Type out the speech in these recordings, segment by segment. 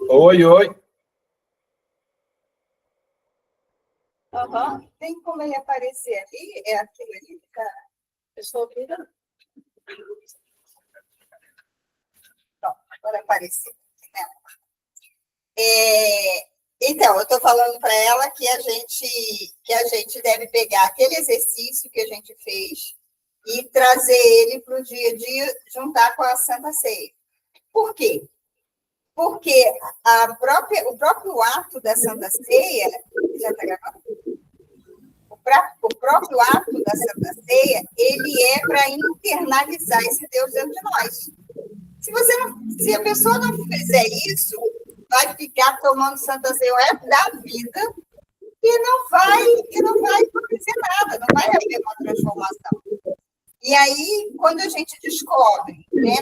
Oi, oi. Uhum. Tem como ele aparecer ali? É aquilo ali, cara? Eu estou ouvindo. Pronto, agora apareceu. Então, eu estou falando para ela que a gente deve pegar aquele exercício que a gente fez e trazer ele para o dia a dia, juntar com a Santa Ceia. Por quê? Porque o próprio ato da Santa Ceia, já está gravando? O próprio ato da Santa Ceia, ele é para internalizar esse Deus dentro de nós. Se a pessoa não fizer isso, vai ficar tomando Santa Ceia o resto da vida e não vai acontecer nada, não vai haver uma transformação. E aí, quando a gente descobre, né,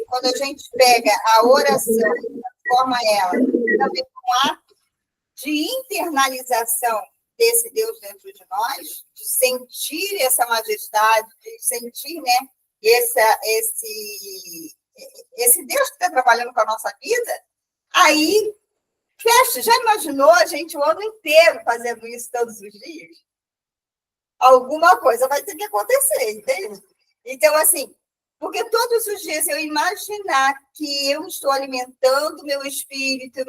quando a gente pega a oração e transforma ela também um ato de internalização desse Deus dentro de nós, de sentir essa majestade, de sentir, né, esse Deus que está trabalhando com a nossa vida, aí, fecha, já imaginou a gente o ano inteiro fazendo isso todos os dias? Alguma coisa vai ter que acontecer, entende? Então, assim, porque todos os dias eu imaginar que eu estou alimentando o meu espírito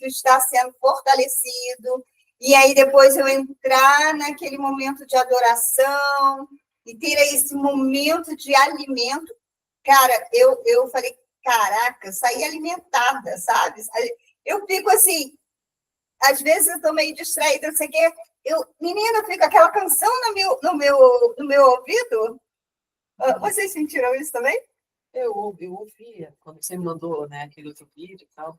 está sendo fortalecido, e aí depois eu entrar naquele momento de adoração, e ter esse momento de alimento, cara, eu falei, caraca, saí alimentada, sabe? Eu fico assim, às vezes eu estou meio distraída, não sei o quê, menina, fica aquela canção no meu ouvido. Vocês sentiram isso também? Eu ouvia quando você me mandou, né, aquele outro vídeo e tal.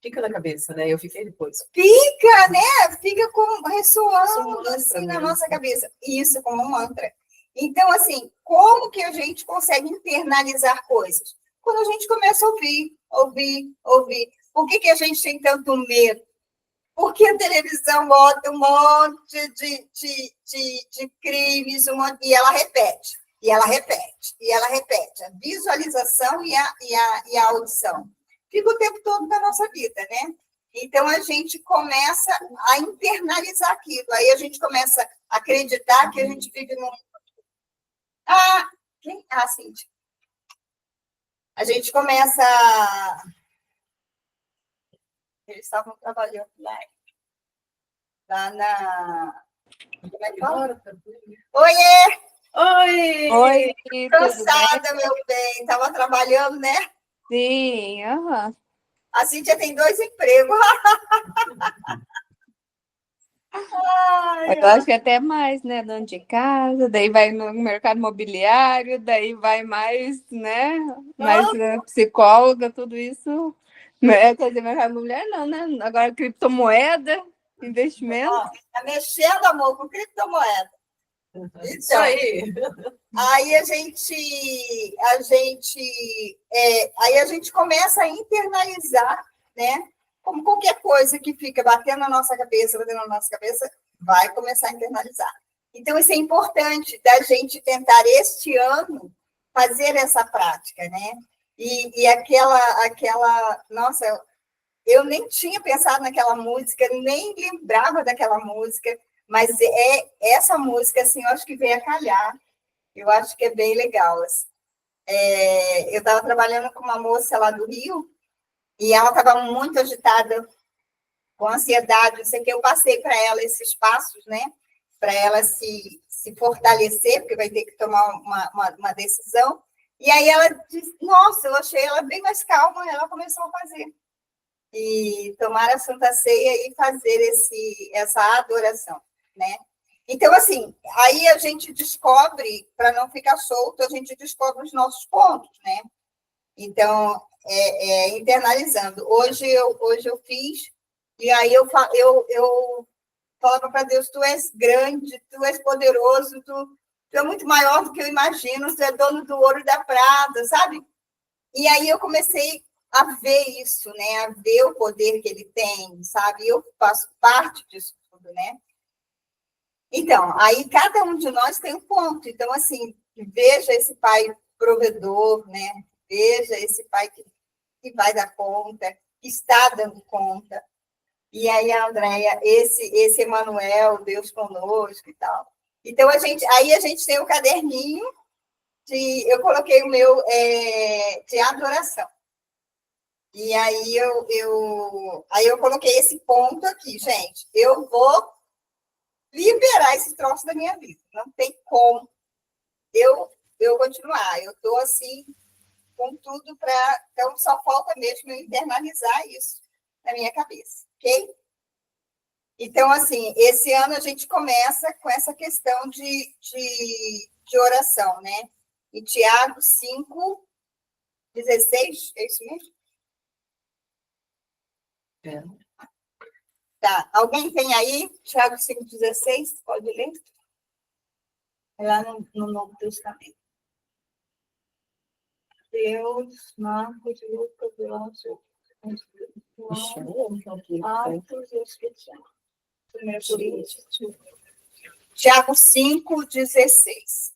Fica na cabeça, né? Eu fiquei depois. Fica, né? Fica ressoando assim na nossa cabeça. Isso, como um mantra. Então, assim, como que a gente consegue internalizar coisas? Quando a gente começa a ouvir. Por que a gente tem tanto medo? Porque a televisão bota um monte de crimes, e ela repete, e ela repete, e ela repete. A visualização e a audição. Fica o tempo todo na nossa vida, né? Então, a gente começa a internalizar aquilo. Aí a gente começa a acreditar que a gente vive num... Cíntia. A gente começa... Eles estavam trabalhando lá na... Como é que fala? Oiê! Oi, Cansada, meu bem. Estava trabalhando, né? Sim, aham. A Cíntia tem 2 empregos. Eu acho que até mais, né? Dono de casa, daí vai no mercado imobiliário, daí vai mais, né? Mais psicóloga, tudo isso. Quer dizer, mercado imobiliário não, né? Agora criptomoeda, investimento. Está mexendo, amor, com criptomoeda. Isso aí. Aí a gente começa a internalizar, né? Como qualquer coisa que fica batendo na nossa cabeça, vai começar a internalizar. Então, isso é importante da gente tentar, este ano, fazer essa prática, né? E nossa, eu nem tinha pensado naquela música, nem lembrava daquela música, mas essa música, assim, eu acho que veio a calhar. Eu acho que é bem legal. Assim. Eu estava trabalhando com uma moça lá do Rio, e ela estava muito agitada, com ansiedade, não sei o que. Eu passei para ela esses passos, né? Para ela se fortalecer, porque vai ter que tomar uma decisão. E aí ela disse, nossa, eu achei ela bem mais calma, ela começou a fazer. E tomar a Santa Ceia e fazer essa adoração, né? Então, assim, aí a gente descobre, para não ficar solto, a gente descobre os nossos pontos, né? Então, internalizando. Hoje eu fiz, e aí eu falava para Deus, tu és grande, tu és poderoso, tu é muito maior do que eu imagino, tu é dono do ouro e da prata, sabe? E aí eu comecei a ver isso, né? A ver o poder que ele tem, sabe? Eu faço parte disso tudo, né? Então, aí cada um de nós tem um ponto. Então, assim, veja esse pai provedor, né? Veja esse pai que vai dar conta. está dando conta. E aí, a Andréia, esse Emanuel, Deus conosco e tal. Então, a gente tem o caderninho, eu coloquei o meu de adoração. E aí eu coloquei esse ponto aqui, gente. Eu vou liberar esse troço da minha vida. Não tem como eu continuar. Eu estou assim, com tudo para. Então, só falta mesmo eu internalizar isso na minha cabeça, ok? Então, assim, esse ano a gente começa com essa questão de oração, né? Em Tiago 5, 16, é isso mesmo? É. Tá. Alguém tem aí Tiago 5,16? Pode ler? É lá no Novo Testamento. Deus, Marcos, Lucas, João, Atos e Espírito Santo. 1 Coríntios. Tiago 5,16.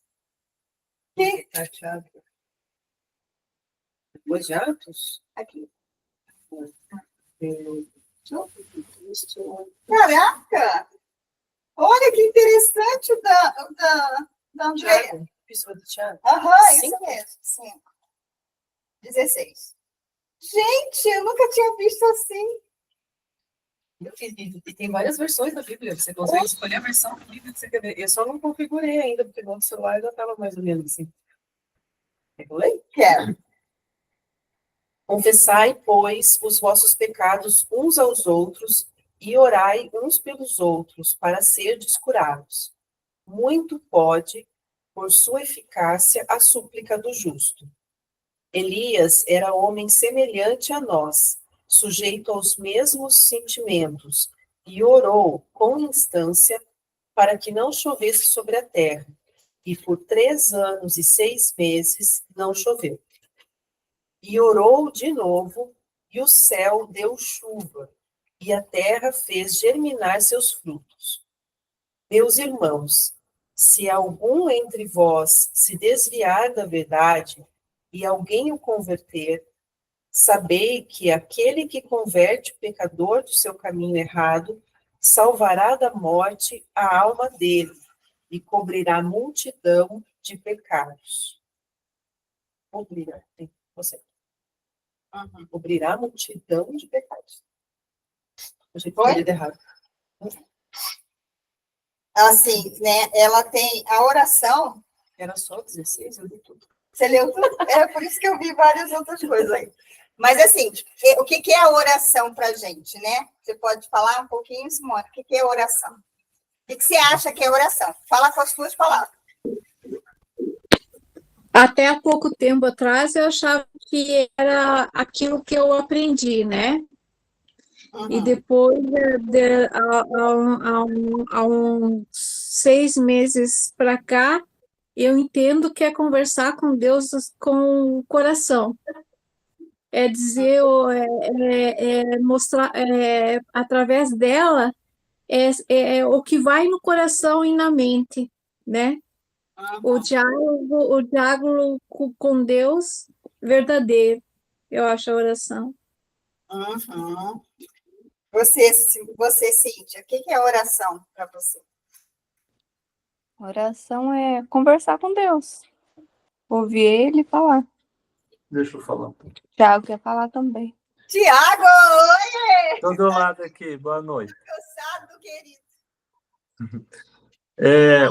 Tá, Tiago. Depois de Atos? Aqui. Eu- Caraca! Olha que interessante o da Andréia. Tiago, Epístola de Tiago. Aham, isso 5? mesmo. 5. 16. Gente, eu nunca tinha visto assim. E tem várias versões da Bíblia. Você consegue escolher a versão da Bíblia que você quer ver. Eu só não configurei ainda, porque no celular já estava mais ou menos assim. Regulei? Quero. Confessai, pois, os vossos pecados uns aos outros e orai uns pelos outros para serdes curados. Muito pode, por sua eficácia, a súplica do justo. Elias era homem semelhante a nós, sujeito aos mesmos sentimentos, e orou com instância para que não chovesse sobre a terra. E por 3 anos e 6 meses não choveu. E orou de novo, e o céu deu chuva, e a terra fez germinar seus frutos. Meus irmãos, se algum entre vós se desviar da verdade, e alguém o converter, sabei que aquele que converte o pecador do seu caminho errado, salvará da morte a alma dele, e cobrirá multidão de pecados. Cobrirá, você. Cobrirá multidão de pecados. A gente foi errado. Assim, né? Ela tem a oração. Era só 16, eu li tudo. Você leu tudo? É por isso que eu vi várias outras coisas aí. Mas, assim, o que é a oração para a gente, né? Você pode falar um pouquinho, Simone? O que é oração? O que você acha que é oração? Fala com as suas palavras. Até há pouco tempo atrás eu achava que era aquilo que eu aprendi, né? E depois, há uns 6 meses para cá, eu entendo que é conversar com Deus com o coração. É dizer, mostrar, através dela, o que vai no coração e na mente, né? O diálogo com Deus verdadeiro, eu acho a oração. Você, Cíntia, o que é oração para você? Oração é conversar com Deus. Ouvir ele e falar. Deixa eu falar. Tiago quer falar também. Tiago, oi! Estou do lado aqui, boa noite. Cansado, querido.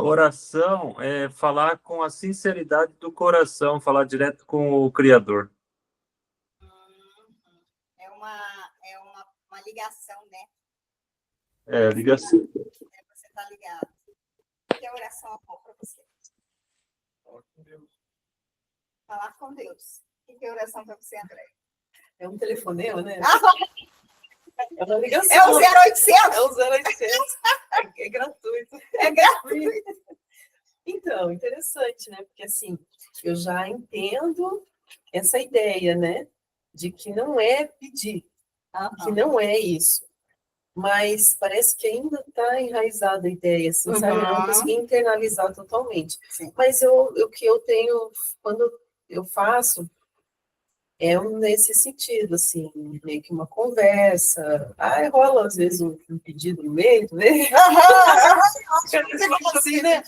Oração é falar com a sinceridade do coração, falar direto com o Criador. É uma ligação, né? Ligação. Você está ligado. O que é oração para você? Falar com Deus. O que é oração para você, André? É um telefonema, né? É uma ligação. É o 0800? É o 0800. É gratuito. É gratuito. Então, interessante, né? Porque, assim, eu já entendo essa ideia, né? De que não é pedir, que não é isso. Mas parece que ainda está enraizada a ideia, assim, sabe? Eu não consegui internalizar totalmente. Sim. Mas o que eu tenho, quando eu faço, é nesse sentido, assim, meio que uma conversa. Aí rola, às vezes, um pedido no meio, né? Assim, né?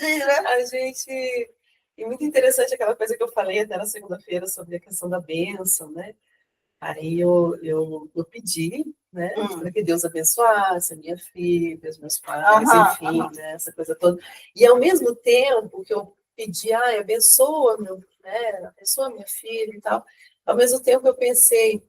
A gente... E muito interessante aquela coisa que eu falei até na segunda-feira sobre a questão da bênção, né? Aí eu pedi, né, para que Deus abençoasse a minha filha, os meus pais, enfim, né, essa coisa toda. E ao mesmo tempo que eu pedi, abençoa, abençoa minha filha e tal, ao mesmo tempo eu pensei,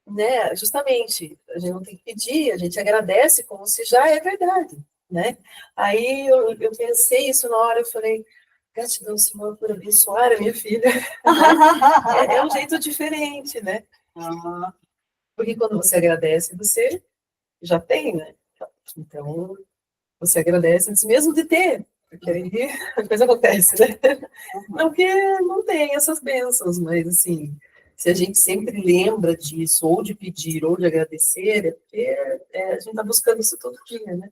né, justamente, a gente não tem que pedir, a gente agradece como se já é verdade, né? Aí eu pensei isso na hora, eu falei, gratidão, Senhor, por abençoar a minha filha. É um jeito diferente, né? Porque quando você agradece, você já tem, né? Então, você agradece antes mesmo de ter, porque aí a coisa acontece, né? Não que não tem essas bênçãos, mas assim, se a gente sempre lembra disso, ou de pedir, ou de agradecer, é porque a gente está buscando isso todo dia, né?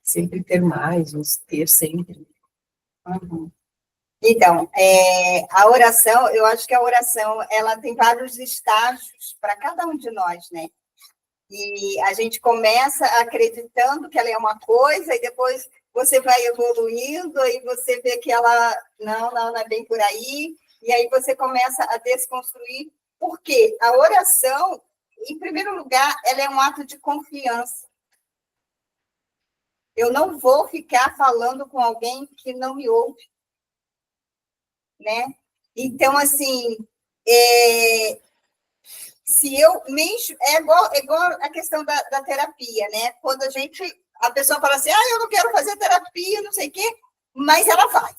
Sempre ter mais, ou ter sempre. Então, a oração, eu acho que a oração, ela tem vários estágios para cada um de nós, né? E a gente começa acreditando que ela é uma coisa, e depois você vai evoluindo, e você vê que ela, não é bem por aí, e aí você começa a desconstruir. Por quê? A oração, em primeiro lugar, ela é um ato de confiança. Eu não vou ficar falando com alguém que não me ouve, né? Então, assim, se eu mexo, é igual a questão da terapia, né? Quando a pessoa fala assim, eu não quero fazer terapia, não sei o quê, mas ela vai.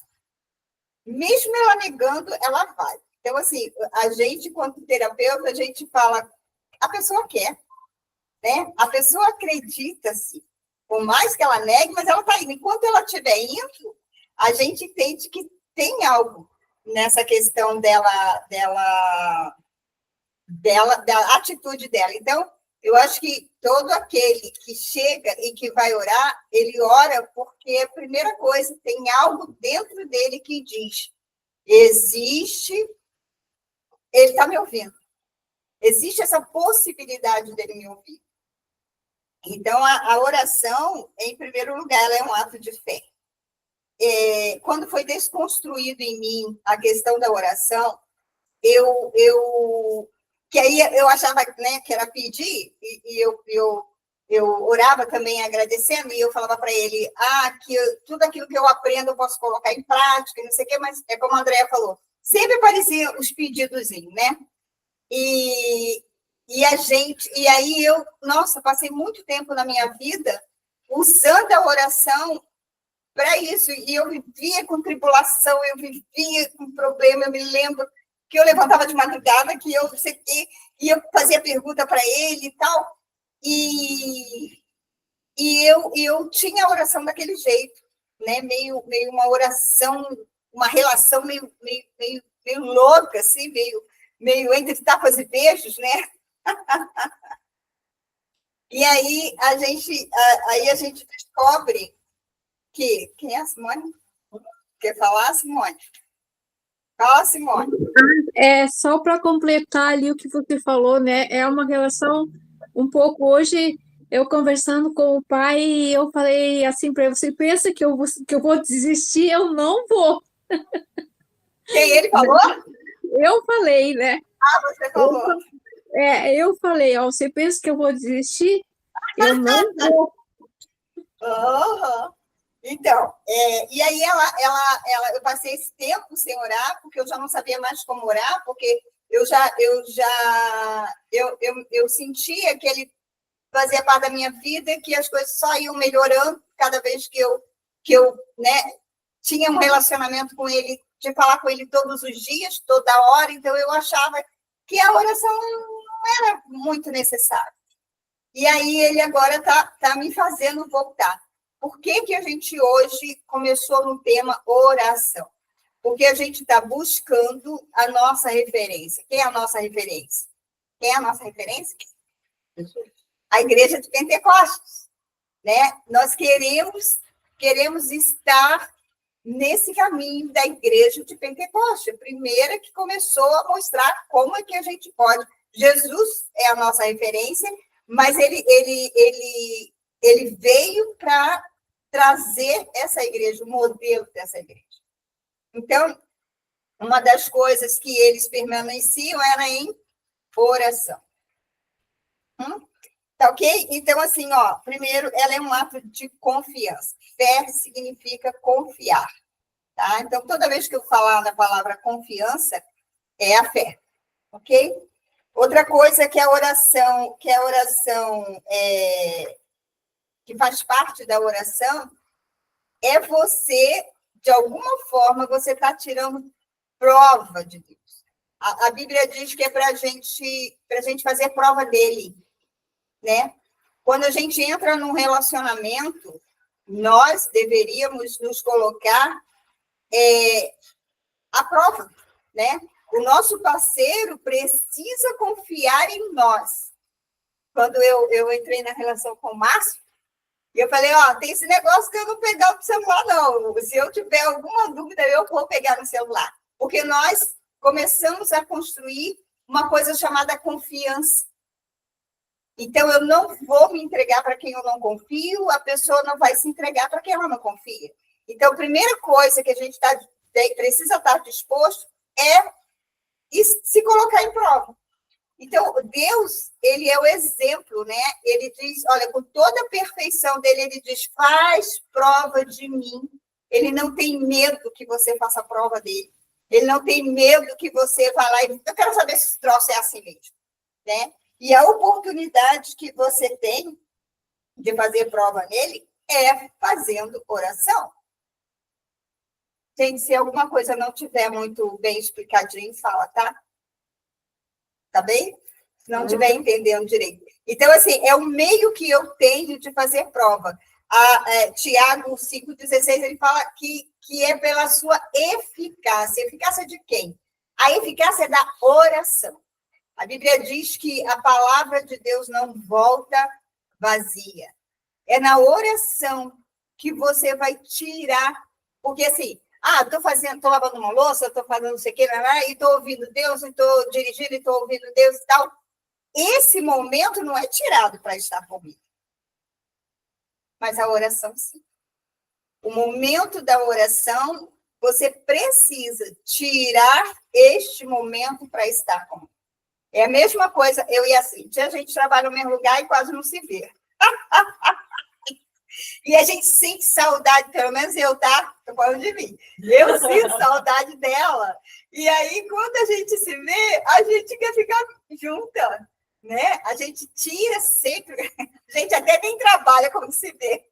Mesmo ela negando, ela vai. Então, assim, a gente, quanto terapeuta, a gente fala, a pessoa quer, né? A pessoa acredita-se, por mais que ela negue, mas ela está indo. Enquanto ela estiver indo, a gente entende que tem algo nessa questão da atitude dela. Então, eu acho que todo aquele que chega e que vai orar, ele ora porque, a primeira coisa, tem algo dentro dele que diz, existe, ele está me ouvindo. Existe essa possibilidade dele me ouvir. Então, a oração, em primeiro lugar, ela é um ato de fé. Quando foi desconstruído em mim a questão da oração, que aí eu achava, né, que era pedir, e eu orava também agradecendo, e eu falava para ele, que tudo aquilo que eu aprendo eu posso colocar em prática, não sei o quê, mas é como a Andrea falou, sempre apareciam os pedidozinhos, né? E aí passei muito tempo na minha vida usando a oração para isso, e eu vivia com tribulação, eu vivia com problema, eu me lembro que eu levantava de madrugada, que eu fazia pergunta para ele e tal, e eu tinha a oração daquele jeito, né? meio uma oração, uma relação meio louca, assim, meio entre tapas e beijos, né? E aí a gente descobre que... Quem é a Simone? Quer falar, Simone? Fala, Simone. Só para completar ali o que você falou, né? É uma relação um pouco... Hoje, eu conversando com o pai, eu falei assim para ele, você pensa que eu vou desistir? Eu não vou. Quem ele falou? Eu falei, né? Você falou. Eu falei, você pensa que eu vou desistir? Eu não vou. Então, e aí eu passei esse tempo sem orar, porque eu já não sabia mais como orar, porque eu sentia que ele fazia parte da minha vida, que as coisas só iam melhorando cada vez que eu né, tinha um relacionamento com ele, de falar com ele todos os dias, toda hora, então eu achava que a oração não era muito necessária. E aí ele agora tá me fazendo voltar. Por que a gente hoje começou no tema oração? Porque a gente está buscando a nossa referência. Quem é a nossa referência? Quem é a nossa referência? A Igreja de Pentecostes, né? Nós queremos estar nesse caminho da igreja de Pentecoste, a primeira que começou a mostrar como é que a gente pode. Jesus é a nossa referência, mas ele veio para trazer essa igreja, o modelo dessa igreja. Então, uma das coisas que eles permaneciam era em oração. Tá ok? Então, assim, ó, primeiro, ela é um ato de confiança. Fé significa confiar, tá? Então, toda vez que eu falar na palavra confiança, é a fé, ok? Outra coisa que a oração, que faz parte da oração, é você, de alguma forma, você está tirando prova de Deus. A Bíblia diz que é para a gente fazer prova dele, né? Quando a gente entra num relacionamento, nós deveríamos nos colocar à prova, né? O nosso parceiro precisa confiar em nós. Quando eu entrei na relação com o Márcio, eu falei, ó, tem esse negócio de eu não pegar no celular, não. Se eu tiver alguma dúvida, eu vou pegar no celular. Porque nós começamos a construir uma coisa chamada confiança. Então, eu não vou me entregar para quem eu não confio, a pessoa não vai se entregar para quem ela não confia. Então, a primeira coisa que a gente precisa estar disposto é se colocar em prova. Então, Deus, ele é o exemplo, né? Ele diz, olha, com toda a perfeição dele, ele diz, faz prova de mim. Ele não tem medo que você faça prova dele. Ele não tem medo que você vá lá e... Eu quero saber se esse troço é assim mesmo, né? E a oportunidade que você tem de fazer prova nele é fazendo oração. Gente, se alguma coisa não estiver muito bem explicadinho, fala, tá? Tá bem? Se não estiver entendendo direito. Então, assim, é o meio que eu tenho de fazer prova. Tiago 5,16, ele fala que é pela sua eficácia. Eficácia de quem? A eficácia é da oração. A Bíblia diz que a palavra de Deus não volta vazia. É na oração que você vai tirar. Porque, assim, estou lavando uma louça, estou fazendo não sei o que, e estou ouvindo Deus, estou dirigindo, estou ouvindo Deus e tal. Esse momento não é tirado para estar comigo. Mas a oração, sim. O momento da oração, você precisa tirar este momento para estar comigo. É a mesma coisa, eu e a Cíntia, a gente trabalha no mesmo lugar e quase não se vê. E a gente sente saudade, pelo menos eu, tá? Estou falando de mim. Eu sinto saudade dela. E aí, quando a gente se vê, a gente quer ficar junta, né? A gente tira sempre. A gente até nem trabalha como se vê.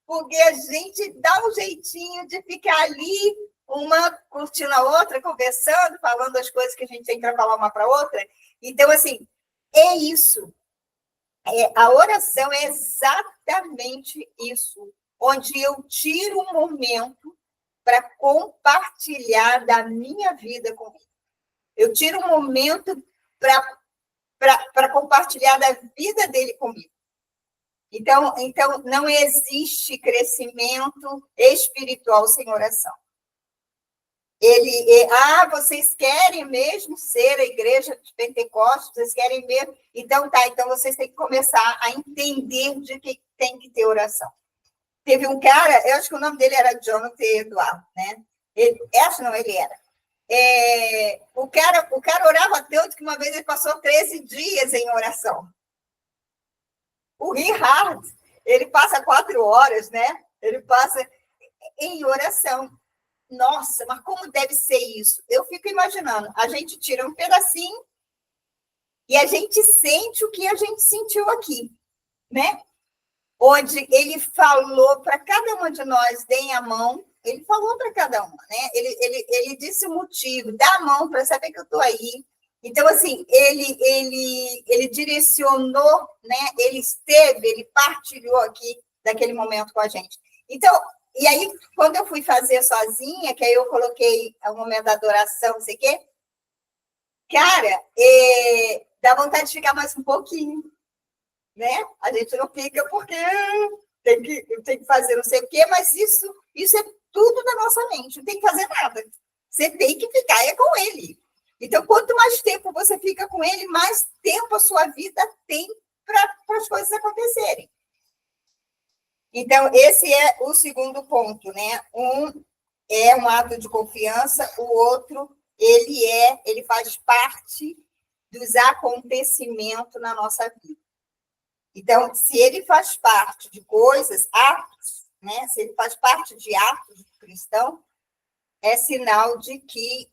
Porque a gente dá um jeitinho de ficar ali, uma curtindo a outra, conversando, falando as coisas que a gente tem para falar uma para outra. Então, assim, é isso. A oração é exatamente isso, onde eu tiro um momento para compartilhar da minha vida com ele. Eu tiro um momento para compartilhar da vida dele comigo. Então, não existe crescimento espiritual sem oração. Vocês querem mesmo ser a igreja de Pentecostes? Vocês querem mesmo? Então, então vocês têm que começar a entender de que tem que ter oração. Teve um cara, eu acho que o nome dele era Jonathan Eduardo, né? Ele era. O cara orava tanto que uma vez ele passou 13 dias em oração. O Richard, ele passa 4 horas, né? Ele passa em oração. Nossa, mas como deve ser isso? Eu fico imaginando, a gente tira um pedacinho e a gente sente o que a gente sentiu aqui, né? Onde ele falou para cada uma de nós, deem a mão, ele falou para cada uma, né? Ele disse o motivo, dá a mão para saber que eu estou aí. Então, assim, ele direcionou, né? Ele partilhou aqui daquele momento com a gente. Então, e aí, quando eu fui fazer sozinha, que aí eu coloquei o momento da adoração, não sei o quê, cara, dá vontade de ficar mais um pouquinho, né? A gente não fica porque tem que fazer não sei o quê, mas isso é tudo da nossa mente, não tem que fazer nada. Você tem que ficar com ele. Então, quanto mais tempo você fica com ele, mais tempo a sua vida tem para as coisas acontecerem. Então, esse é o segundo ponto, né? Um é um ato de confiança, o outro, ele faz parte dos acontecimentos na nossa vida. Então, se ele faz parte de coisas, atos, né? Se ele faz parte de atos do cristão, é sinal de que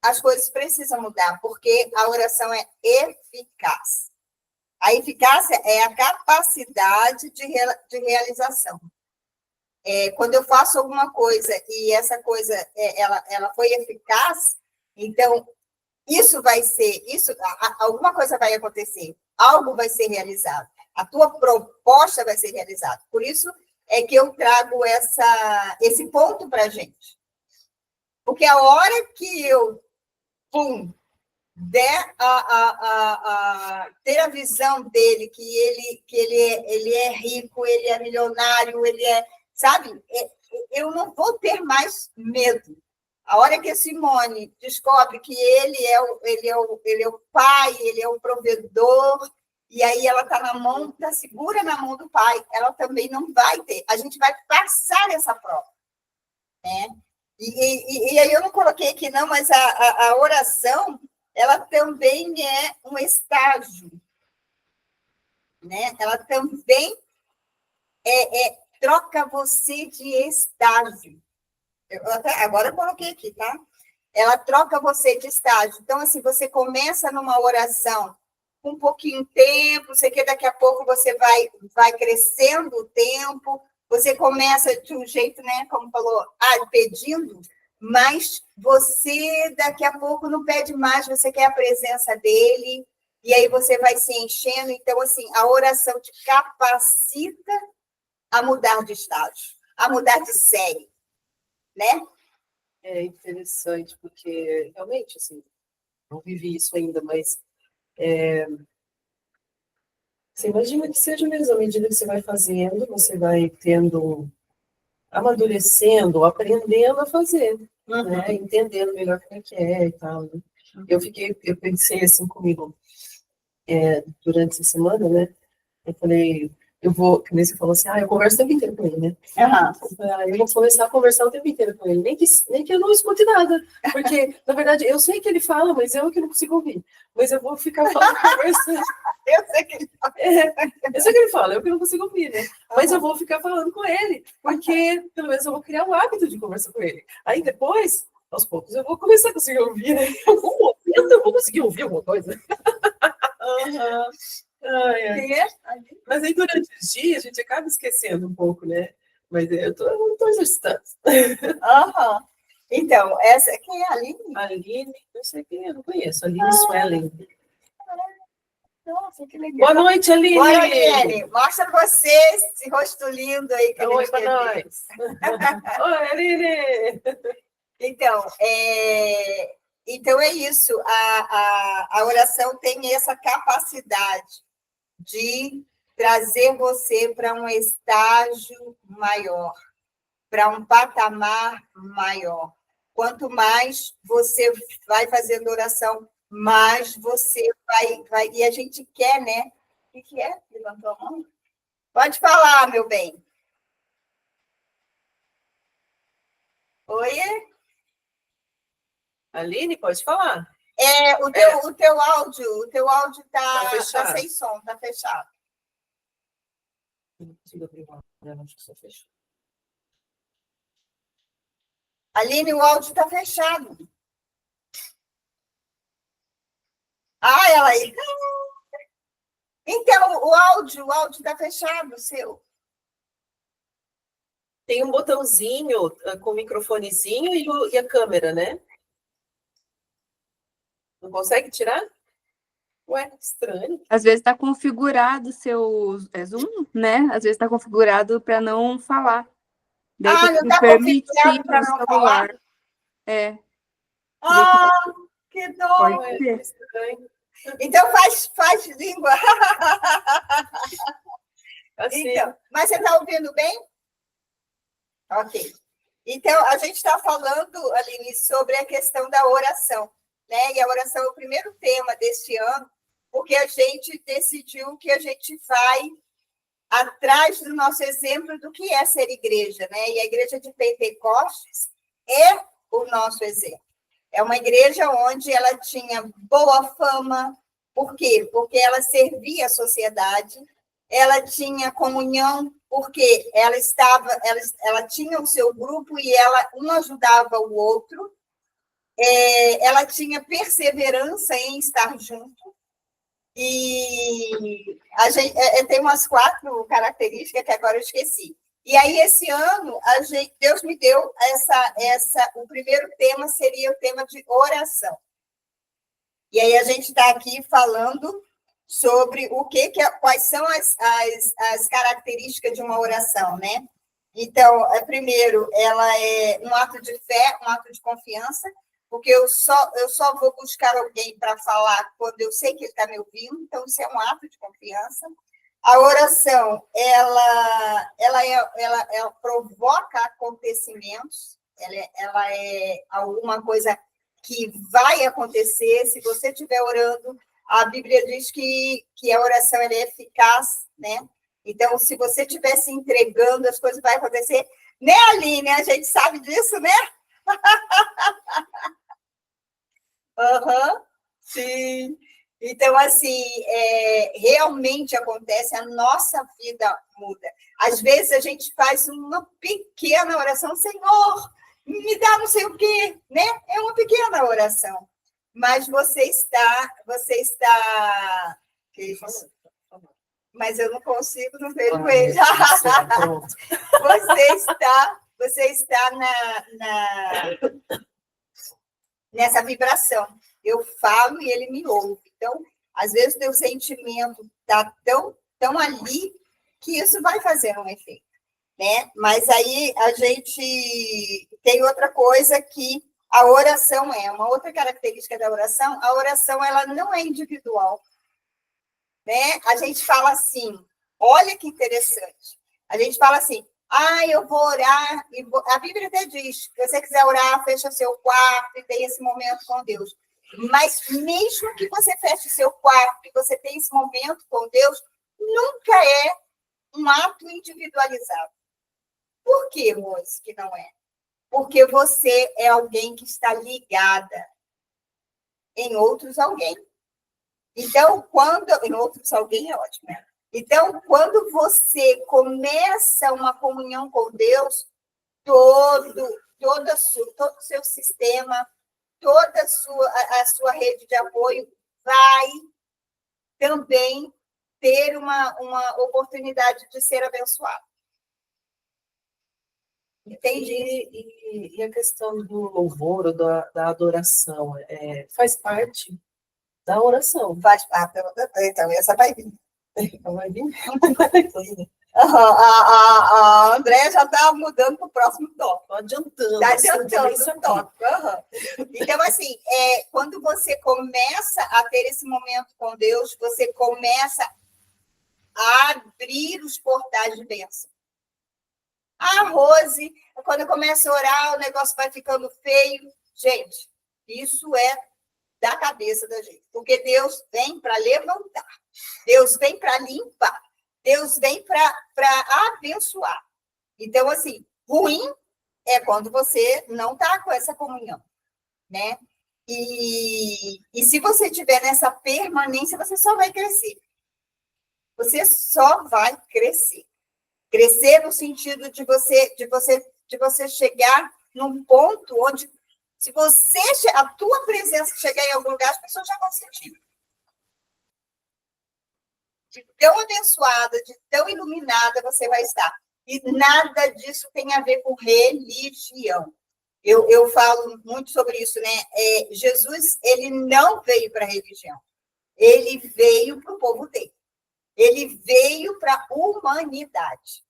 as coisas precisam mudar, porque a oração é eficaz. A eficácia é a capacidade de realização. Quando eu faço alguma coisa e essa coisa ela foi eficaz, então alguma coisa vai acontecer, algo vai ser realizado, a tua proposta vai ser realizada. Por isso é que eu trago esse ponto para a gente. Porque a hora que eu ter a visão dele, que ele é rico, ele é milionário, ele é, sabe? Eu não vou ter mais medo. A hora que a Simone descobre que ele é o pai, ele é o provedor, e aí ela está segura na mão do pai, ela também não vai ter. A gente vai passar essa prova, né? E aí eu não coloquei aqui, não, mas a oração, ela também é um estágio, né? Ela também troca você de estágio. Agora eu coloquei aqui, tá? Ela troca você de estágio. Então, assim, você começa numa oração com um pouquinho de tempo, você quer daqui a pouco você vai crescendo o tempo, você começa de um jeito, né, como falou, pedindo, mas você daqui a pouco não pede mais, você quer a presença dele, e aí você vai se enchendo. Então, assim, a oração te capacita a mudar de estágio, a mudar de série, né? É interessante, porque realmente, assim, não vivi isso ainda, mas você imagina que seja mesmo, à medida que você vai fazendo, você vai amadurecendo, aprendendo a fazer, né? Entendendo melhor como é que é e tal, né? Eu pensei assim comigo, durante essa semana, né? Eu falei, que nem você falou assim, eu converso o tempo inteiro com ele, né? Eu vou começar a conversar o tempo inteiro com ele, nem que eu não escute nada, porque, na verdade, eu sei que ele fala, mas eu que não consigo ouvir, mas eu vou ficar falando, conversando. Eu sei que ele fala. Eu sei que ele fala, eu que não consigo ouvir, né? Mas eu vou ficar falando com ele, porque, pelo menos, eu vou criar o hábito de conversar com ele. Aí, depois, aos poucos, eu vou começar a conseguir ouvir, né? Em algum momento eu vou conseguir ouvir alguma coisa. Mas aí, durante os dias, a gente acaba esquecendo um pouco, né? Mas eu tô exercitando. Então, essa quem é a Aline? Aline, não sei quem eu não conheço. Aline Swelling. Nossa, que legal. Boa noite, Aline. Boa noite, Aline. Mostra você, esse rosto lindo aí. Que oi, para nós. Oi, Aline. Então é isso. A oração tem essa capacidade de trazer você para um estágio maior, para um patamar maior. Quanto mais você vai fazendo oração, mais você vai... E a gente quer, né? O que é? Levantou a mão? Pode falar, meu bem. Oi? Aline, pode falar. O teu áudio tá sem som, tá fechado. Não consigo abrir o áudio, acho que só fechou. Aline, o áudio está fechado. Ela aí. Então, o áudio está fechado, o seu. Tem um botãozinho com o microfonezinho e a câmera, né? Não consegue tirar? Ué, estranho. Às vezes está configurado o seu Zoom, né? Às vezes está configurado para não falar. Daí tem não está permitir para no não celular. falar? Que dó! pode ser. Então faz língua. Então, mas você está ouvindo bem? Ok. Então, a gente está falando, Aline, sobre a questão da oração, né? E a oração é o primeiro tema deste ano, porque a gente decidiu que a gente vai atrás do nosso exemplo do que é ser igreja, né? E a igreja de Pentecostes é o nosso exemplo. É uma igreja onde ela tinha boa fama. Por quê? Porque ela servia a sociedade, ela tinha comunhão, porque ela tinha o seu grupo e um ajudava o outro. Ela tinha perseverança em estar junto. E a gente tem umas 4 características que agora eu esqueci. E aí, esse ano, Deus me deu o primeiro tema seria o tema de oração. E aí a gente está aqui falando sobre quais são as características de uma oração, né? Então, primeiro, ela é um ato de fé, um ato de confiança, porque eu só vou buscar alguém para falar quando eu sei que ele está me ouvindo, então isso é um ato de confiança. A oração, ela provoca acontecimentos, ela é alguma coisa que vai acontecer. Se você estiver orando, a Bíblia diz que a oração ela é eficaz, né? Então, se você estiver se entregando, as coisas vão acontecer. Né, Aline? A gente sabe disso, né? Sim. Então, assim, realmente acontece, a nossa vida muda. Às vezes, a gente faz uma pequena oração, Senhor, me dá não sei o quê, né? É uma pequena oração. Mas você está... Mas eu não consigo, não vejo ele. Você está nessa vibração. Eu falo e ele me ouve. Então, às vezes, o teu sentimento está tão ali que isso vai fazer um efeito, né? Mas aí a gente tem outra coisa que a oração uma outra característica da oração. A oração ela não é individual, né? A gente fala assim, olha que interessante. A gente fala assim, eu vou orar. A Bíblia até diz, se você quiser orar, fecha seu quarto e tem esse momento com Deus. Mas mesmo que você feche seu quarto e você tenha esse momento com Deus, nunca é um ato individualizado. Por que, Moisés, que não é? Porque você é alguém que está ligada em outros alguém. Então, em outros alguém é ótimo, né? Então, quando você começa uma comunhão com Deus, todo o seu sistema, toda a sua rede de apoio vai também ter uma oportunidade de ser abençoado. Entendi. E a questão do louvor, ou da adoração, faz parte da oração. Faz parte. Então, essa vai vir. Vai vir? A Andréia já está mudando para o próximo tópico. Adiantando. Está adiantando o tópico. Então, assim, quando você começa a ter esse momento com Deus, você começa a abrir os portais de bênção. Rose, quando eu começo a orar, o negócio vai ficando feio. Gente, isso é da cabeça da gente. Porque Deus vem para levantar. Deus vem para limpar. Deus vem para abençoar. Então, assim, ruim é quando você não está com essa comunhão, né? E se você tiver nessa permanência, você só vai crescer. Você só vai crescer. Crescer no sentido de você chegar num ponto onde, se a tua presença chegar em algum lugar, as pessoas já vão sentir. De tão abençoada, de tão iluminada você vai estar. E nada disso tem a ver com religião. Eu falo muito sobre isso, né? Jesus, ele não veio para a religião. Ele veio para o povo dele. Ele veio para a humanidade,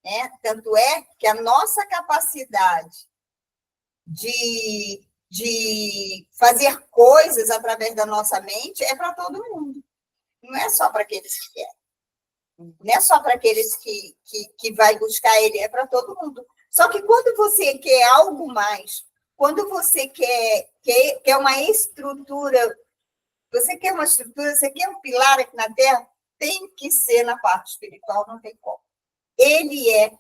né? Tanto é que a nossa capacidade de fazer coisas através da nossa mente é para todo mundo. Não é só para aqueles que querem. Não é só para aqueles que vai buscar ele, é para todo mundo. Só que quando você quer algo mais, quando você quer uma estrutura, você quer um pilar aqui na Terra, tem que ser na parte espiritual, não tem como. Ele é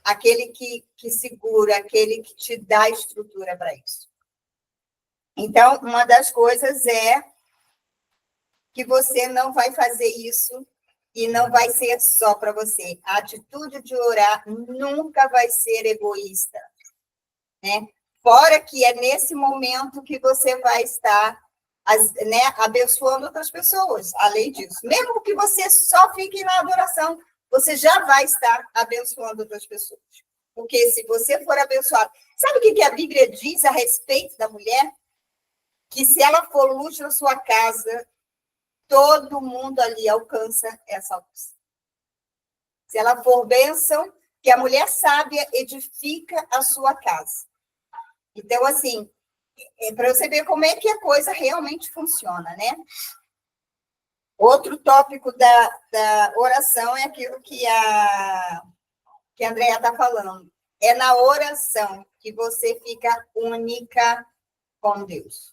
aquele que segura, aquele que te dá estrutura para isso. Então, uma das coisas é que você não vai fazer isso e não vai ser só para você. A atitude de orar nunca vai ser egoísta, né? Fora que é nesse momento que você vai estar, né, abençoando outras pessoas, além disso. Mesmo que você só fique na adoração, você já vai estar abençoando outras pessoas. Porque se você for abençoado... Sabe o que a Bíblia diz a respeito da mulher? Que se ela for luz na sua casa, todo mundo ali alcança essa luz. Se ela for bênção, que a mulher sábia edifica a sua casa. Então, assim, para você ver como é que a coisa realmente funciona, né? Outro tópico da oração é aquilo que a Andréa está falando. É na oração que você fica única com Deus.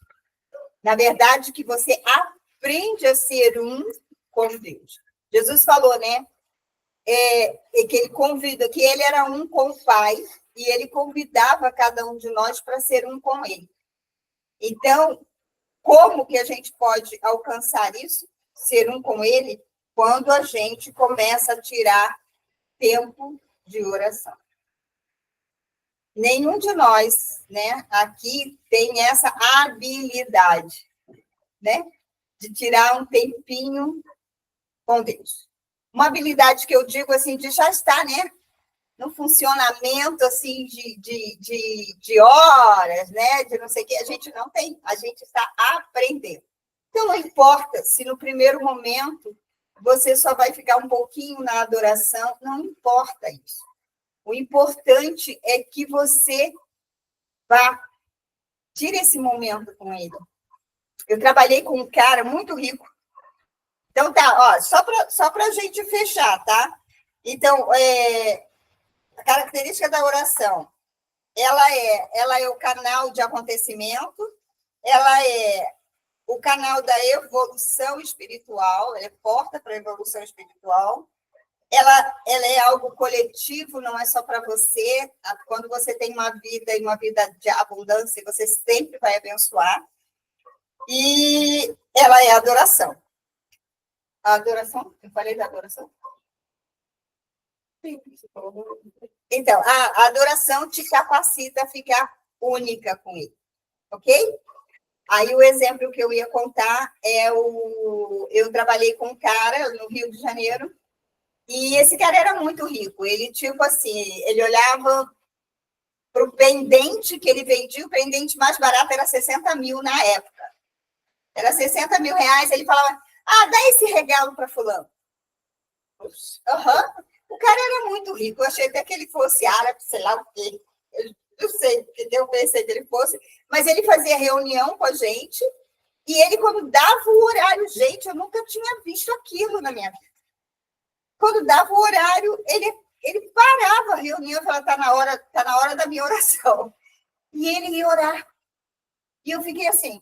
Na verdade, que você aprende a ser um com Deus. Jesus falou, né? Que ele convida, que ele era um com o Pai, e ele convidava cada um de nós para ser um com ele. Então, como que a gente pode alcançar isso? Ser um com ele, quando a gente começa a tirar tempo de oração. Nenhum de nós, né, aqui tem essa habilidade, né, de tirar um tempinho com Deus. Uma habilidade que eu digo assim, de já estar, né, no funcionamento assim de horas, né, de não sei o que, a gente não tem, a gente está aprendendo. Então, não importa se no primeiro momento você só vai ficar um pouquinho na adoração, não importa isso. O importante é que você tire esse momento com ele. Eu trabalhei com um cara muito rico. Então, tá, ó, só para a gente fechar, tá? Então, a característica da oração, ela é o canal de acontecimento, ela é o canal da evolução espiritual, ela é porta para a evolução espiritual, ela é algo coletivo, não é só para você. Quando você tem uma vida e uma vida de abundância, você sempre vai abençoar. E ela é a adoração. A adoração? Eu falei da adoração? Sim. Então, a adoração te capacita a ficar única com ele. Ok? Aí o exemplo que eu ia contar eu trabalhei com um cara no Rio de Janeiro, e esse cara era muito rico. Ele, tipo assim, ele olhava para o pendente que ele vendia, o pendente mais barato era 60 mil na época. Era 60 mil reais, ele falava, dá esse regalo para fulano. Uhum. O cara era muito rico, eu achei até que ele fosse árabe, sei lá o quê. Eu não sei, porque eu pensei que ele fosse, mas ele fazia reunião com a gente, e ele, quando dava o horário, gente, eu nunca tinha visto aquilo na minha vida. Quando dava o horário, ele parava a reunião e falava, tá na hora da minha oração. E ele ia orar. E eu fiquei assim,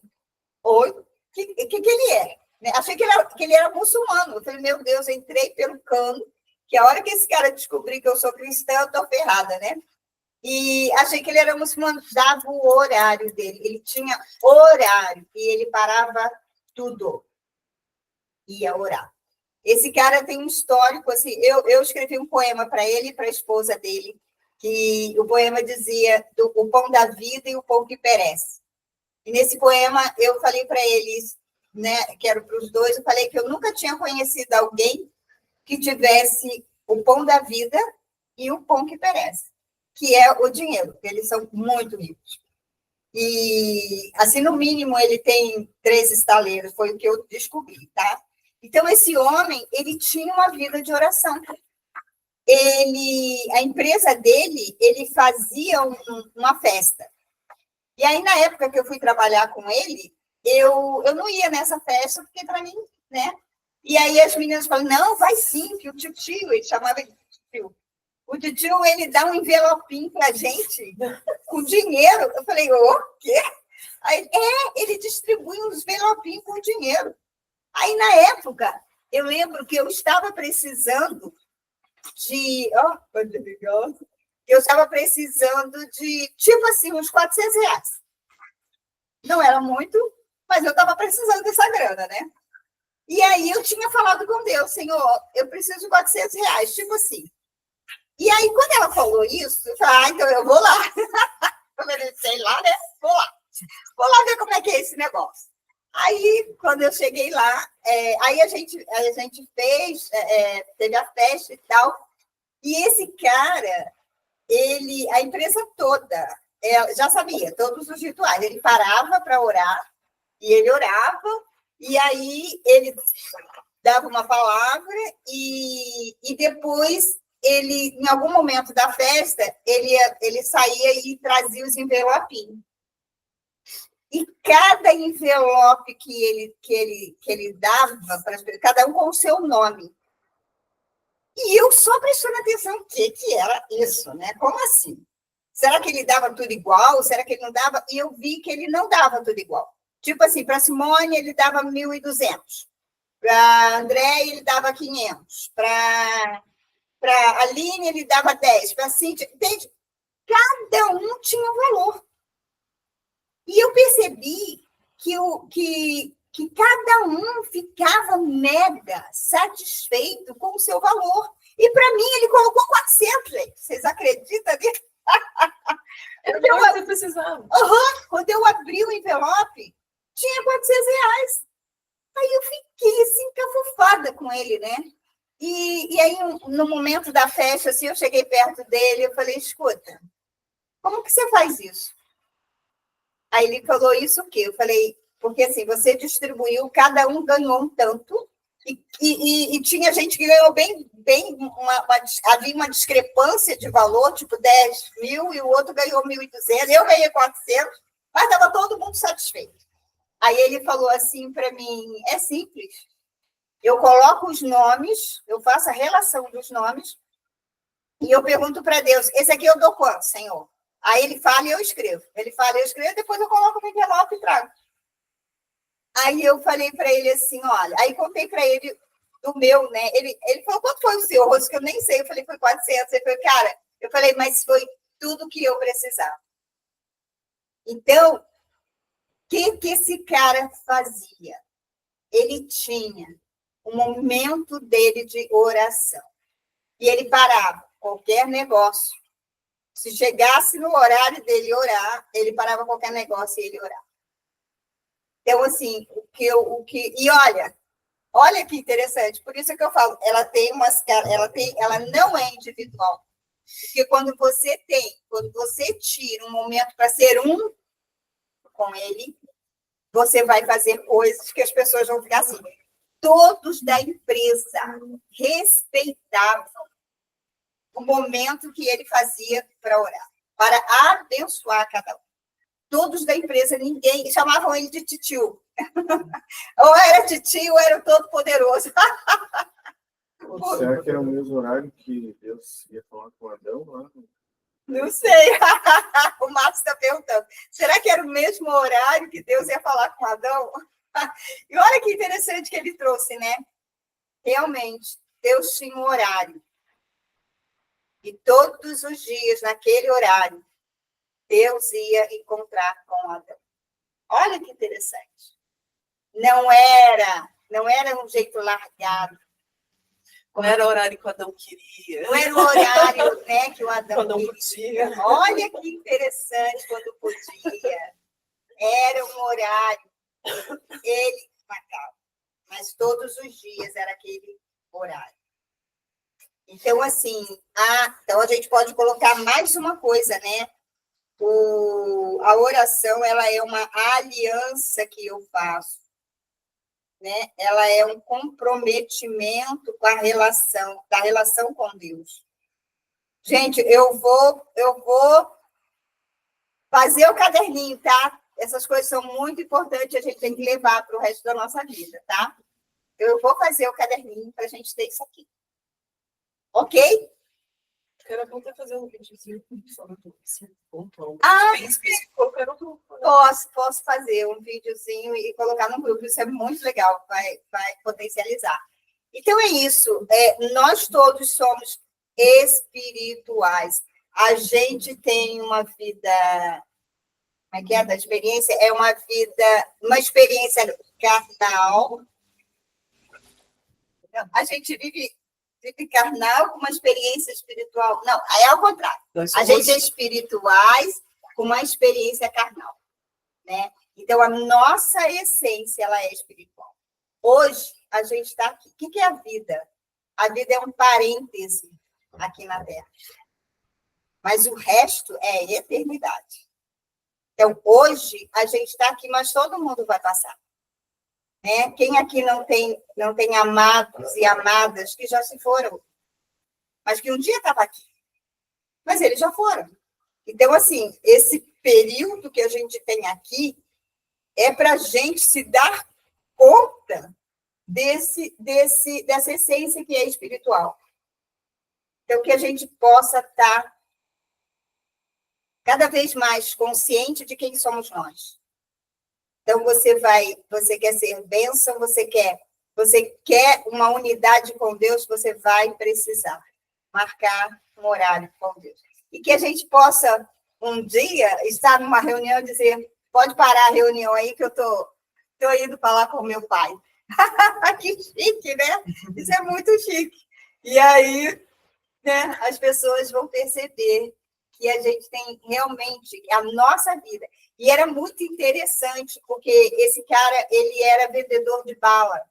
oi, o que ele é? Achei que ele era muçulmano. Eu falei, meu Deus, entrei pelo cano, que a hora que esse cara descobrir que eu sou cristã, eu tô ferrada, né? E achei que ele era muçulmano, dava o horário dele. Ele tinha horário e ele parava tudo. Ia orar. Esse cara tem um histórico, assim, eu escrevi um poema para ele e para a esposa dele, que o poema dizia o pão da vida e o pão que perece. E nesse poema eu falei para eles, né, que era para os dois, eu falei que eu nunca tinha conhecido alguém que tivesse o pão da vida e o pão que perece, que é o dinheiro, porque eles são muito ricos. E, assim, no mínimo, ele tem 3 estaleiros, foi o que eu descobri, tá? Então, esse homem, ele tinha uma vida de oração. A empresa dele, ele fazia uma festa. E aí, na época que eu fui trabalhar com ele, eu não ia nessa festa, porque para mim, né? E aí as meninas falam, não, vai sim, que o tio, ele chamava de tio. O tio, ele dá um envelopinho para a gente, com dinheiro. Eu falei, o quê? Aí, ele distribui uns envelopinhos com dinheiro. Aí, na época, eu lembro que eu estava precisando de... eu estava precisando de, tipo assim, uns R$400. Não era muito, mas eu estava precisando dessa grana, né? E aí eu tinha falado com Deus, Senhor, eu preciso de R$400, tipo assim. E aí, quando ela falou isso, eu falei, então eu vou lá. Eu falei, sei lá, né? Vou lá. Vou lá ver como é que é esse negócio. Aí, quando eu cheguei lá, aí a gente fez, teve a festa e tal. E esse cara, a empresa toda, já sabia todos os rituais. Ele parava para orar, e ele orava, e aí ele dava uma palavra, e depois, ele, em algum momento da festa, ele saía e trazia os envelopinhos. E cada envelope que ele dava, cada um com o seu nome. E eu só prestando atenção o que era isso, né? Como assim? Será que ele dava tudo igual? Será que ele não dava? E eu vi que ele não dava tudo igual. Tipo assim, para Simone ele dava 1.200. Para André ele dava 500. Para Aline ele dava 10. Para Cíntia... Entende? Cada um tinha um valor. E eu percebi que cada um ficava mega satisfeito com o seu valor. E, para mim, ele colocou 400, gente. Vocês acreditam nisso? Você precisava. Quando eu abri o envelope, tinha R$400. Aí eu fiquei, assim, encafufada com ele, né? E aí, no momento da festa, assim, eu cheguei perto dele e eu falei, escuta, como que você faz isso? Aí ele falou isso o quê? Eu falei, porque assim, você distribuiu, cada um ganhou um tanto, e tinha gente que ganhou bem havia uma discrepância de valor, tipo 10 mil, e o outro ganhou 1.200, eu ganhei 400, mas estava todo mundo satisfeito. Aí ele falou assim para mim, é simples, eu coloco os nomes, eu faço a relação dos nomes, e eu pergunto para Deus, esse aqui eu dou quanto, Senhor? Aí ele fala e eu escrevo. Ele fala e eu escrevo, depois eu coloco no envelope e trago. Aí eu falei para ele assim, olha, aí contei para ele do meu, né? Ele falou, quanto foi o seu, Roso? Que eu nem sei. Eu falei, foi 400. Ele falou, cara, eu falei, mas foi tudo que eu precisava. Então, o que esse cara fazia? Ele tinha um momento dele de oração. E ele parava qualquer negócio. Se chegasse no horário dele orar, ele parava qualquer negócio e ele orava. Então, assim, e olha que interessante, por isso que eu falo, ela não é individual. Porque quando você tira um momento para ser um com ele, você vai fazer coisas que as pessoas vão ficar assim. Todos da empresa respeitavam o momento que ele fazia para orar, para abençoar cada um. Todos da empresa, ninguém, chamavam ele de titio. Ou era titio, ou era o todo-poderoso. Será que era o mesmo horário que Deus ia falar com Adão lá? Não sei. O Márcio está perguntando. Será que era o mesmo horário que Deus ia falar com Adão? E olha que interessante que ele trouxe, né? Realmente, Deus tinha um horário. E todos os dias, naquele horário, Deus ia encontrar com Adão. Olha que interessante. Não era um jeito largado. Não era o horário que o Adão queria. Não era o horário, né, que o Adão Quando queria. podia. Olha que interessante quando podia. Era um horário. Ele marcava. Mas todos os dias era aquele horário. Então, assim, então a gente pode colocar mais uma coisa, né? A oração, ela é uma aliança que eu faço, né? Ela é um comprometimento com da relação com Deus. Gente, eu vou fazer o caderninho, tá? Essas coisas são muito importantes, a gente tem que levar para o resto da nossa vida, tá? Eu vou fazer fazer o caderninho para a gente ter isso aqui. Ok? Era bom até fazer um videozinho só do ponto. Ah, Colocar no grupo, né? posso fazer um videozinho e colocar no grupo. Isso é muito legal, vai potencializar. Então, é isso. Nós todos somos espirituais. A gente tem uma vida... Como é que é? Da experiência? É uma experiência carnal. A gente vive carnal com uma experiência espiritual. Não, aí é ao contrário. A gente é espirituais com uma experiência carnal, né? Então, a nossa essência, ela é espiritual. Hoje, a gente está aqui. O que é a vida? A vida é um parêntese aqui na Terra. Mas o resto é eternidade. Então, hoje, a gente está aqui, mas todo mundo vai passar. Né? Quem aqui não tem amados e amadas que já se foram, mas que um dia estava aqui, mas eles já foram. Então, assim, esse período que a gente tem aqui é para a gente se dar conta dessa essência que é espiritual. Então, que a gente possa estar cada vez mais consciente de quem somos nós. Então, você quer ser bênção, você quer uma unidade com Deus, você vai precisar marcar um horário com Deus. E que a gente possa, um dia, estar numa reunião e dizer, pode parar a reunião aí que eu estou indo falar com o meu pai. Que chique, né? Isso é muito chique. E aí, né, as pessoas vão perceber que a gente tem realmente a nossa vida. E era muito interessante, porque esse cara, ele era vendedor de bala.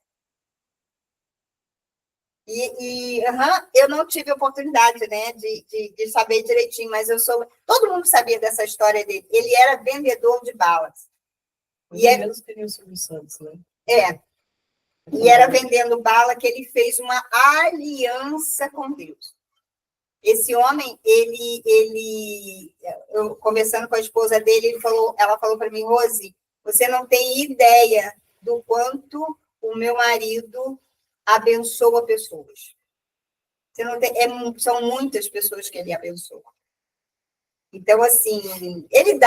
Eu não tive oportunidade, né, de saber direitinho, mas todo mundo sabia dessa história dele. Ele era vendedor de balas. Menos que o Silvio Santos, né? E era vendendo bala que ele fez uma aliança com Deus. Esse homem, eu conversando com a esposa dele, ela falou para mim, Rose, você não tem ideia do quanto o meu marido abençoa pessoas. Você não tem, são muitas pessoas que ele abençoa. Então, assim, ele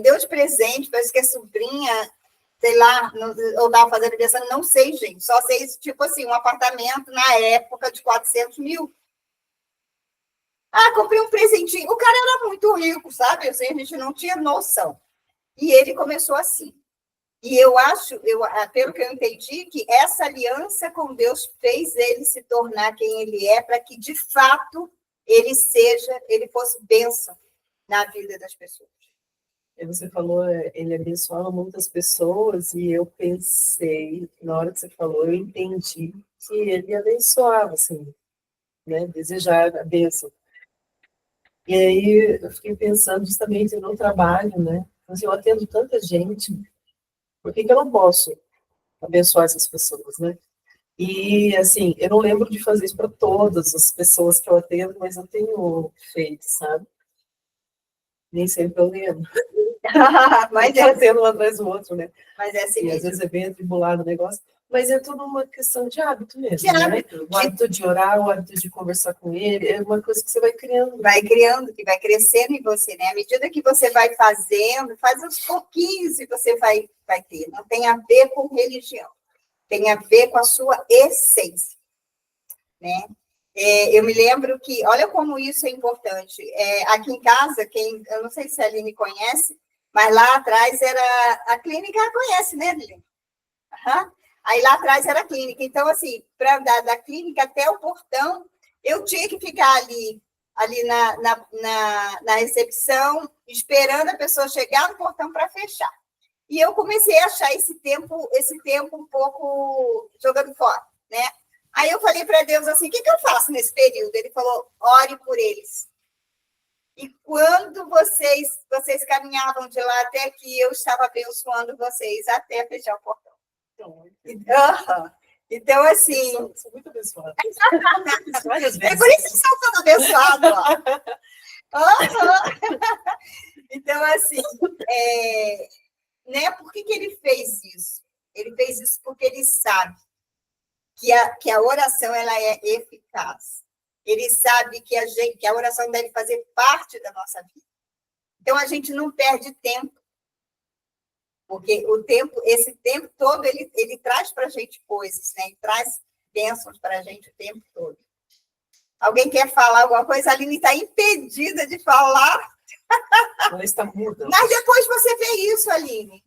deu de presente, parece que a sobrinha, sei lá, ou estava fazendo aniversário, não sei, gente, só sei, tipo assim, um apartamento na época de 400 mil. Comprei um presentinho. O cara era muito rico, sabe? Assim, a gente não tinha noção. E ele começou assim. E eu acho, pelo que eu entendi, que essa aliança com Deus fez ele se tornar quem ele é, para que, de fato, ele fosse bênção na vida das pessoas. Você falou, ele abençoava muitas pessoas, e eu pensei, na hora que você falou, eu entendi que ele abençoava, assim, né? Desejar a bênção. E aí eu fiquei pensando justamente no trabalho, né? Assim, eu atendo tanta gente, por que eu não posso abençoar essas pessoas, né? E, assim, eu não lembro de fazer isso para todas as pessoas que eu atendo, mas eu tenho feito, sabe? Nem sempre eu lembro. Mas eu atendo um atrás do outro, né? Mas é assim e mesmo. Às vezes é bem atribulado o negócio. Mas é tudo uma questão de hábito mesmo, de hábito. Né? O hábito de orar, o hábito de conversar com ele, é uma coisa que você vai criando. Vai criando, que vai crescendo em você, né? À medida que você vai fazendo, faz uns pouquinhos e você vai ter. Não tem a ver com religião. Tem a ver com a sua essência, né? Eu me lembro que, olha como isso é importante. Aqui em casa, eu não sei se a Aline conhece, mas lá atrás era a clínica, ela conhece, né, Aline? Uhum. Aí lá atrás era a clínica. Então, assim, para andar da clínica até o portão, eu tinha que ficar ali na recepção, esperando a pessoa chegar no portão para fechar. E eu comecei a achar esse tempo um pouco jogando fora, né? Aí eu falei para Deus assim, o que eu faço nesse período? Ele falou, ore por eles. E quando vocês caminhavam de lá até aqui, eu estava abençoando vocês até fechar o portão. Então, assim... Sou muito abençoada. É por isso que são todos abençoados, ó. Então, assim, né? Por que ele fez isso? Ele fez isso porque ele sabe que a oração ela é eficaz. Ele sabe que a oração deve fazer parte da nossa vida. Então, a gente não perde tempo, porque esse tempo todo, ele traz para a gente coisas, né? Ele traz bênçãos para a gente o tempo todo. Alguém quer falar alguma coisa? A Aline está impedida de falar. Ela está muda. Mas depois você vê isso, Aline.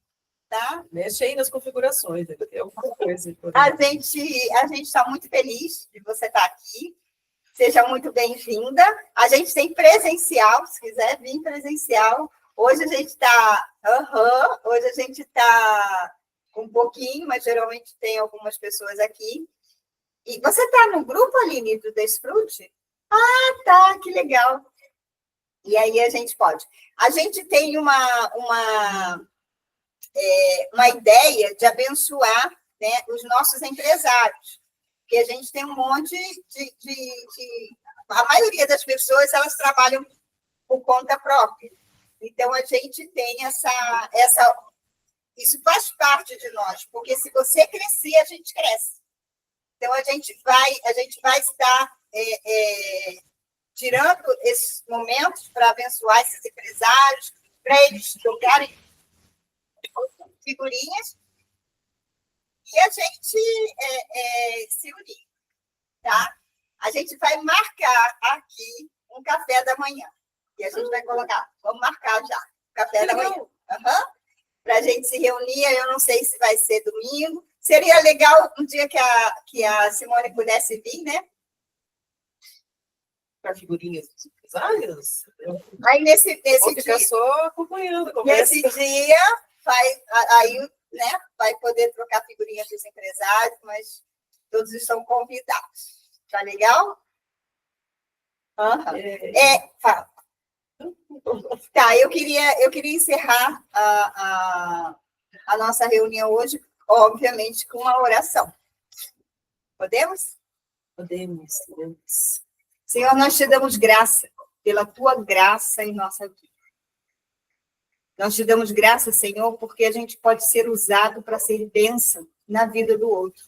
Tá? Mexe aí nas configurações, deve ter alguma coisa. A gente está muito feliz de você estar aqui. Seja muito bem-vinda. A gente tem presencial, se quiser vir presencial. Hoje a gente está... hoje a gente está com um pouquinho, mas geralmente tem algumas pessoas aqui. E você está no grupo, Aline, do Desfrute? Ah, tá, que legal. E aí a gente pode. A gente tem uma ideia de abençoar, né, os nossos empresários, porque a gente tem um monte a maioria das pessoas, elas trabalham por conta própria. Então, a gente tem isso faz parte de nós, porque se você crescer, a gente cresce. Então, a gente vai estar tirando esses momentos para abençoar esses empresários, para eles trocarem figurinhas e a gente se unir, tá? A gente vai marcar aqui um café da manhã. E a gente vai colocar, vamos marcar já, café da manhã. Para a gente se reunir, eu não sei se vai ser domingo. Seria legal um dia que a Simone pudesse vir, né? Para figurinhas dos empresários? Aí nesse Vou ficar dia, só acompanhando. nesse dia vai poder trocar figurinhas dos empresários, mas todos estão convidados. Tá legal? Fala. Tá, eu queria encerrar a nossa reunião hoje, obviamente, com uma oração. Podemos? Podemos. Senhor, nós te damos graça pela tua graça em nossa vida. Nós te damos graça, Senhor, porque a gente pode ser usado para ser bênção na vida do outro.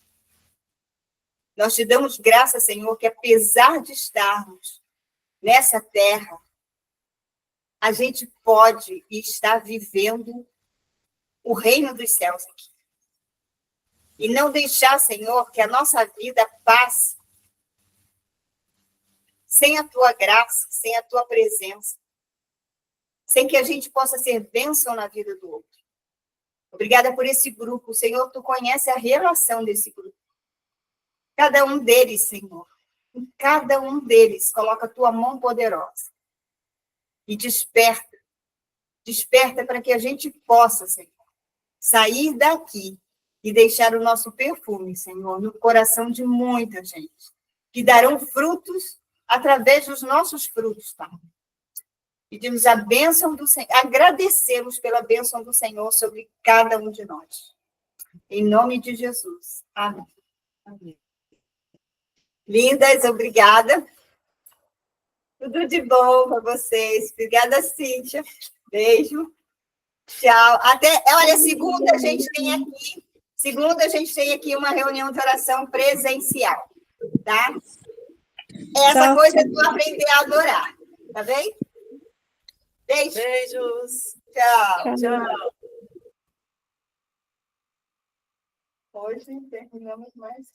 Nós te damos graça, Senhor, que apesar de estarmos nessa terra, a gente pode estar vivendo o reino dos céus aqui. E não deixar, Senhor, que a nossa vida passe sem a tua graça, sem a tua presença, sem que a gente possa ser bênção na vida do outro. Obrigada por esse grupo. Senhor, tu conhece a relação desse grupo. Cada um deles, Senhor, em cada um deles, coloca a tua mão poderosa e desperta para que a gente possa, Senhor, sair daqui e deixar o nosso perfume, Senhor, no coração de muita gente, que darão frutos através dos nossos frutos, Pai. Pedimos a bênção do Senhor, agradecemos pela bênção do Senhor sobre cada um de nós. Em nome de Jesus. Amém. Amém. Lindas, obrigada. Tudo de bom para vocês. Obrigada, Cíntia. Beijo. Tchau. Olha, segunda a gente tem aqui uma reunião de oração presencial, tá? Essa Tchau. coisa é tu aprender a adorar, tá bem? Beijo. Beijos. Tchau. Tchau. Hoje terminamos mais